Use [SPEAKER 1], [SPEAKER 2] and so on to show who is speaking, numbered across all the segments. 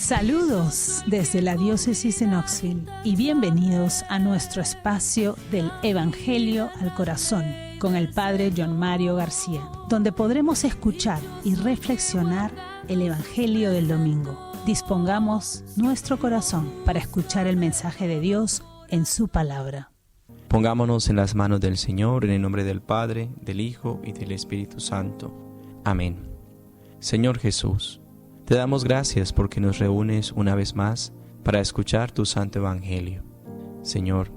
[SPEAKER 1] Saludos desde la diócesis de Knoxville y bienvenidos a nuestro espacio del Evangelio al Corazón con el Padre John Mario García, donde podremos escuchar y reflexionar el Evangelio del domingo. Dispongamos nuestro corazón para escuchar el mensaje de Dios en su palabra.
[SPEAKER 2] Pongámonos en las manos del Señor, en el nombre del Padre, del Hijo y del Espíritu Santo. Amén. Señor Jesús, te damos gracias porque nos reúnes una vez más para escuchar tu santo evangelio. Señor,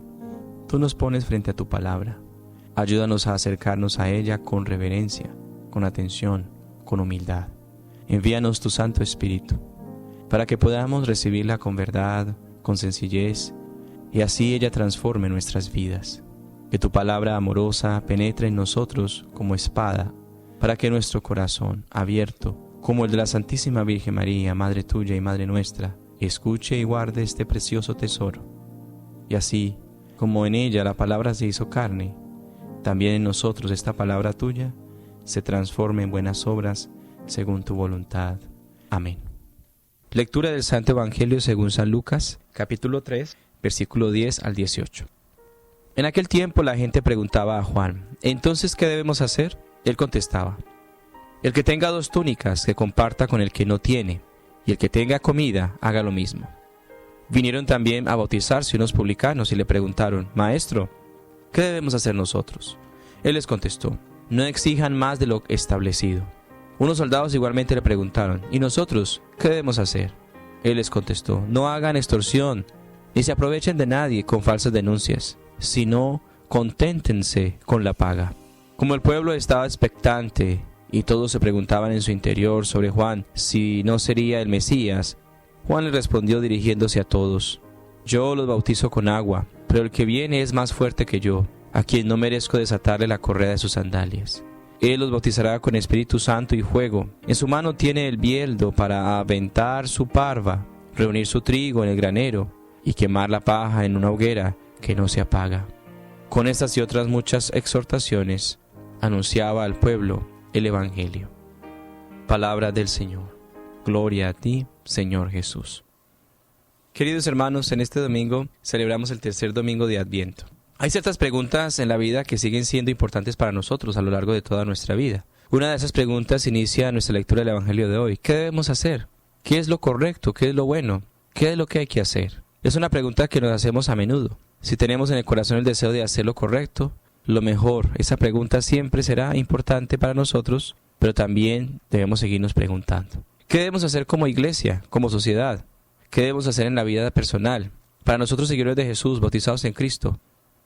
[SPEAKER 2] tú nos pones frente a tu palabra. Ayúdanos a acercarnos a ella con reverencia, con atención, con humildad. Envíanos tu Santo Espíritu para que podamos recibirla con verdad, con sencillez, y así ella transforme nuestras vidas. Que tu palabra amorosa penetre en nosotros como espada, para que nuestro corazón, abierto, como el de la Santísima Virgen María, Madre tuya y Madre nuestra, escuche y guarde este precioso tesoro. Y así, como en ella la palabra se hizo carne, también en nosotros esta palabra tuya se transforme en buenas obras según tu voluntad. Amén. Lectura del Santo Evangelio según San Lucas, capítulo 3, versículo 10 al 18. En aquel tiempo la gente preguntaba a Juan: ¿entonces qué debemos hacer? Él contestaba: el que tenga 2 túnicas, que comparta con el que no tiene, y el que tenga comida, haga lo mismo. Vinieron también a bautizarse unos publicanos y le preguntaron: Maestro, ¿qué debemos hacer nosotros? Él les contestó: no exijan más de lo establecido. Unos soldados igualmente le preguntaron: ¿y nosotros qué debemos hacer? Él les contestó: no hagan extorsión, ni se aprovechen de nadie con falsas denuncias, sino conténtense con la paga. Como el pueblo estaba expectante y todos se preguntaban en su interior sobre Juan si no sería el Mesías, Juan le respondió dirigiéndose a todos: yo los bautizo con agua, pero el que viene es más fuerte que yo, a quien no merezco desatarle la correa de sus sandalias. Él los bautizará con Espíritu Santo y fuego. En su mano tiene el bieldo para aventar su parva, reunir su trigo en el granero y quemar la paja en una hoguera que no se apaga. Con estas y otras muchas exhortaciones anunciaba al pueblo el Evangelio. Palabra del Señor. Gloria a ti, Señor Jesús. Queridos hermanos, en este domingo celebramos el tercer domingo de Adviento. Hay ciertas preguntas en la vida que siguen siendo importantes para nosotros a lo largo de toda nuestra vida. Una de esas preguntas inicia nuestra lectura del Evangelio de hoy. ¿Qué debemos hacer? ¿Qué es lo correcto? ¿Qué es lo bueno? ¿Qué es lo que hay que hacer? Es una pregunta que nos hacemos a menudo. Si tenemos en el corazón el deseo de hacer lo correcto, lo mejor, esa pregunta siempre será importante para nosotros, pero también debemos seguirnos preguntando: ¿qué debemos hacer como iglesia, como sociedad? ¿Qué debemos hacer en la vida personal? Para nosotros, seguidores de Jesús, bautizados en Cristo,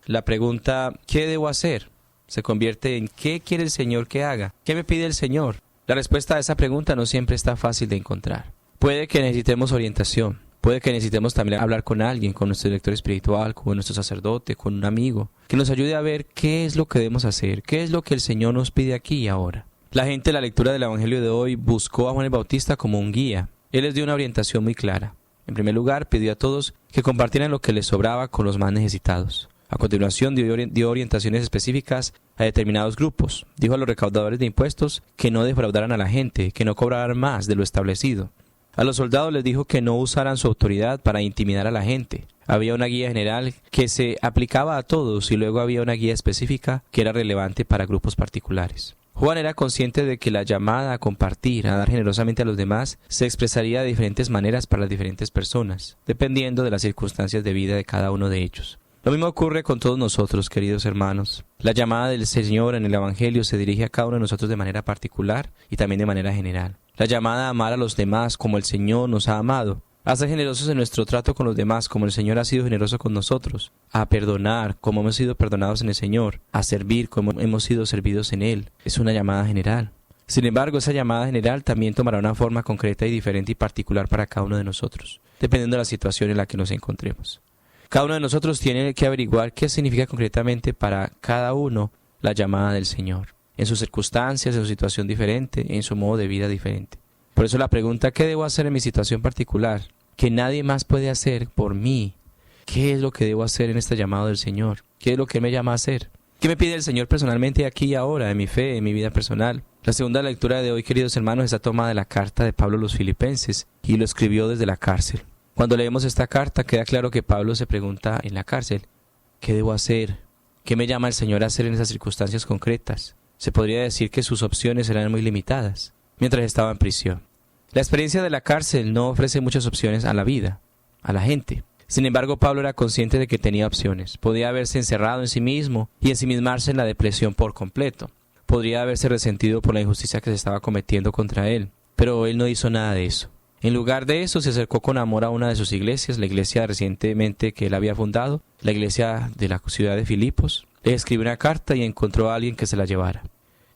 [SPEAKER 2] la pregunta ¿qué debo hacer? Se convierte en ¿qué quiere el Señor que haga? ¿Qué me pide el Señor? La respuesta a esa pregunta no siempre está fácil de encontrar. Puede que necesitemos orientación. Puede que necesitemos también hablar con alguien, con nuestro director espiritual, con nuestro sacerdote, con un amigo, que nos ayude a ver qué es lo que debemos hacer, qué es lo que el Señor nos pide aquí y ahora. La gente en la lectura del Evangelio de hoy buscó a Juan el Bautista como un guía. Él les dio una orientación muy clara. En primer lugar, pidió a todos que compartieran lo que les sobraba con los más necesitados. A continuación, dio orientaciones específicas a determinados grupos. Dijo a los recaudadores de impuestos que no defraudaran a la gente, que no cobraran más de lo establecido. A los soldados les dijo que no usaran su autoridad para intimidar a la gente. Había una guía general que se aplicaba a todos y luego había una guía específica que era relevante para grupos particulares. Juan era consciente de que la llamada a compartir, a dar generosamente a los demás, se expresaría de diferentes maneras para las diferentes personas, dependiendo de las circunstancias de vida de cada uno de ellos. Lo mismo ocurre con todos nosotros, queridos hermanos. La llamada del Señor en el Evangelio se dirige a cada uno de nosotros de manera particular y también de manera general. La llamada a amar a los demás como el Señor nos ha amado, a ser generosos en nuestro trato con los demás como el Señor ha sido generoso con nosotros, a perdonar como hemos sido perdonados en el Señor, a servir como hemos sido servidos en Él. Es una llamada general. Sin embargo, esa llamada general también tomará una forma concreta y diferente y particular para cada uno de nosotros, dependiendo de la situación en la que nos encontremos. Cada uno de nosotros tiene que averiguar qué significa concretamente para cada uno la llamada del Señor, en sus circunstancias, en su situación diferente, en su modo de vida diferente. Por eso la pregunta ¿qué debo hacer en mi situación particular? Que nadie más puede hacer por mí. ¿Qué es lo que debo hacer en este llamado del Señor? ¿Qué es lo que Él me llama a hacer? ¿Qué me pide el Señor personalmente aquí y ahora, en mi fe, en mi vida personal? La segunda lectura de hoy, queridos hermanos, está tomada de la carta de Pablo a los Filipenses y lo escribió desde la cárcel. Cuando leemos esta carta queda claro que Pablo se pregunta en la cárcel, ¿qué debo hacer? ¿Qué me llama el Señor a hacer en esas circunstancias concretas? Se podría decir que sus opciones eran muy limitadas mientras estaba en prisión. La experiencia de la cárcel no ofrece muchas opciones a la vida, a la gente. Sin embargo, Pablo era consciente de que tenía opciones. Podía haberse encerrado en sí mismo y ensimismarse en la depresión por completo. Podría haberse resentido por la injusticia que se estaba cometiendo contra él. Pero él no hizo nada de eso. En lugar de eso, se acercó con amor a una de sus iglesias, la iglesia recientemente que él había fundado, la iglesia de la ciudad de Filipos. Le escribió una carta y encontró a alguien que se la llevara.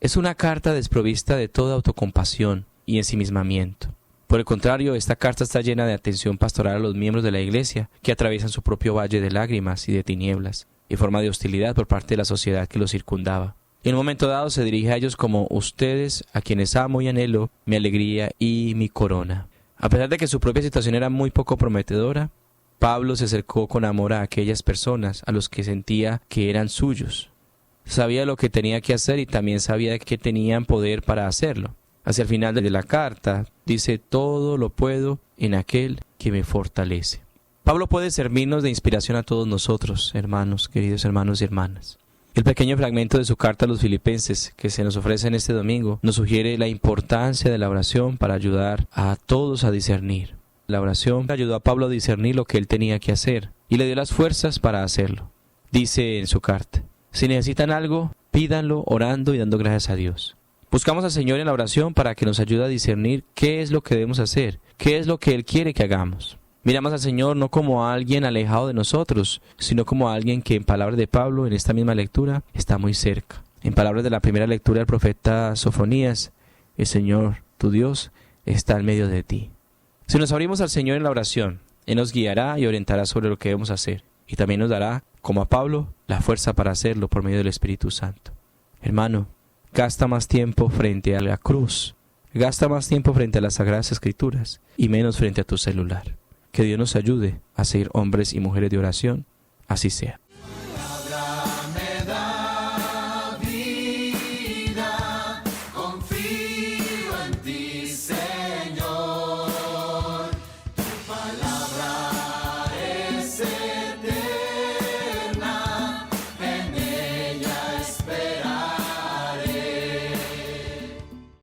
[SPEAKER 2] Es una carta desprovista de toda autocompasión y ensimismamiento. Por el contrario, esta carta está llena de atención pastoral a los miembros de la iglesia que atraviesan su propio valle de lágrimas y de tinieblas, y forma de hostilidad por parte de la sociedad que los circundaba. En un momento dado se dirige a ellos como ustedes, a quienes amo y anhelo, mi alegría y mi corona. A pesar de que su propia situación era muy poco prometedora, Pablo se acercó con amor a aquellas personas a los que sentía que eran suyos. Sabía lo que tenía que hacer y también sabía que tenían poder para hacerlo. Hacia el final de la carta dice, todo lo puedo en aquel que me fortalece. Pablo puede servirnos de inspiración a todos nosotros, hermanos, queridos hermanos y hermanas. El pequeño fragmento de su carta a los Filipenses que se nos ofrece en este domingo nos sugiere la importancia de la oración para ayudar a todos a discernir. La oración ayudó a Pablo a discernir lo que él tenía que hacer y le dio las fuerzas para hacerlo. Dice en su carta, si necesitan algo, pídanlo orando y dando gracias a Dios. Buscamos al Señor en la oración para que nos ayude a discernir qué es lo que debemos hacer, qué es lo que Él quiere que hagamos. Miramos al Señor no como a alguien alejado de nosotros, sino como a alguien que en palabras de Pablo en esta misma lectura está muy cerca. En palabras de la primera lectura del profeta Sofonías, el Señor, tu Dios, está en medio de ti. Si nos abrimos al Señor en la oración, Él nos guiará y orientará sobre lo que debemos hacer, y también nos dará, como a Pablo, la fuerza para hacerlo por medio del Espíritu Santo. Hermano, gasta más tiempo frente a la cruz, gasta más tiempo frente a las Sagradas Escrituras y menos frente a tu celular. Que Dios nos ayude a ser hombres y mujeres de oración, así sea.